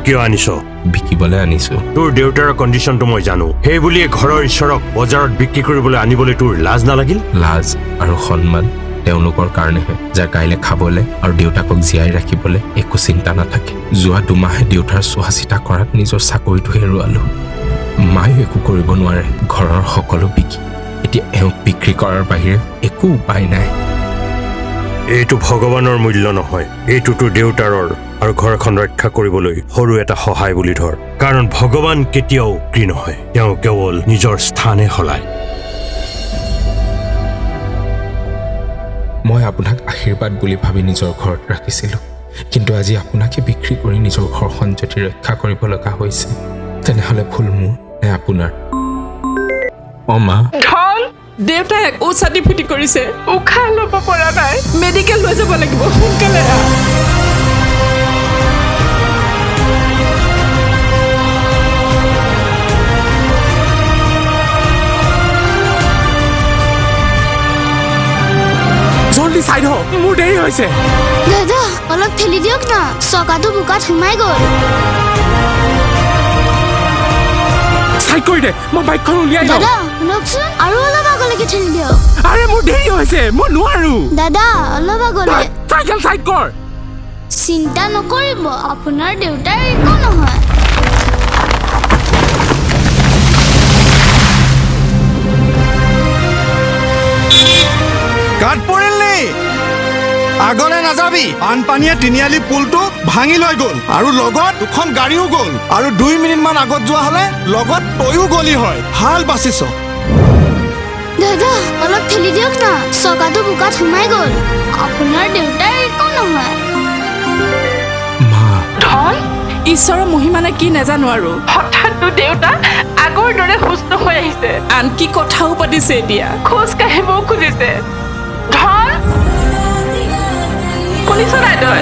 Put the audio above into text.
কিয় আনিছ বিকিবলৈ আনিছো তোৰ দেউতাৰ কণ্ডিশ্যনটো মই জানো সেই বুলিয়ে ঘৰৰ ঈশ্বৰক বজাৰত বিক্ৰী কৰিবলৈ আনিবলৈ তোৰ লাজ নালাগিল লাজ আৰু সন্মান তেওঁলোকৰ কাৰণেহে যাৰ কাইলৈ খাবলৈ আৰু দেউতাকক জীয়াই ৰাখিবলৈ একো চিন্তা নাথাকে যোৱা 2 মাহে দেউতাৰ চোৱা চিতা কৰাত নিজৰ চাকৰিটো হেৰুৱালো মায়েও একো কৰিব নোৱাৰে ঘৰৰ সকলো বিকি এতিয়া এওঁক বিক্ৰী কৰাৰ বাহিৰে একো উপায় নাই এইটো ভগৱানৰ মূল্য নহয় এইটো তোৰ দেউতাৰৰ আৰু ঘৰখন ৰক্ষা কৰিবলৈ সৰু এটা সহায় বুলি ধৰ কাৰণ ভগৱান কেতিয়াও উগ্ৰী নহয় তেওঁ কেৱল নিজৰ স্থানে সলায় মই আপোনাক আশীৰ্বাদ বুলি ভাবি নিজৰ ঘৰত ৰাখিছিলোঁ কিন্তু আজি আপোনাকে বিক্ৰী কৰি নিজৰ ঘৰখন যদি ৰক্ষা কৰিব লগা হৈছে তেনেহ'লে ভুল মোৰ নে আপোনাৰ মা ধন দেউতাই উচাটি ফুটি কৰিছে উশাহ ল'ব পৰা নাই মেডিকেল লৈ যাব লাগিব সোনকালে জলদি চাই ধৰ মোৰ দেৰি হৈছে দাদা অলপ ঠেলি দিয়ক না চকাটো বোকাত সোমাই গ'ল চাইড কৰি দে মই বাইকখন উলিয়াই যাওঁ দাদা শুনকচোন আৰু অলপ আগলৈকে ঠেলি দিয়ক আৰে মোৰ দেৰি হৈছে মই নোৱাৰো দাদা অলপ আগলৈ চাইকেল চাইড কৰ চিন্তা নকৰিব আপোনাৰ দেউতাৰ একো নহয় গাত পৰিল নি আগলে নাযাবি বানপানীয়ে তিনিআলি পুলটো ভাঙি লৈ গ'ল আৰু লগত 2খন গাড়ীও গ'ল আৰু 2 মিনিটমান আগত যোৱা হ'লে লগত তয়ো গলি হয় ভাল বাচিছ দাদা অলপ ঠেলি দিয়ক না চকাটো বোকাত সোমাই গ'ল আপোনাৰ দেউতাৰ একো নহয় মা ধন ঈশ্বৰৰ মহিমানে কি নাজানো আৰু হঠাৎ তোৰ দেউতা আগৰ দৰে সুস্থ হৈ আহিছে আনকি কথাও পাতিছে এতিয়া খোজ কাঢ়িবও খুজিছে ধন শুনিছ নাই তই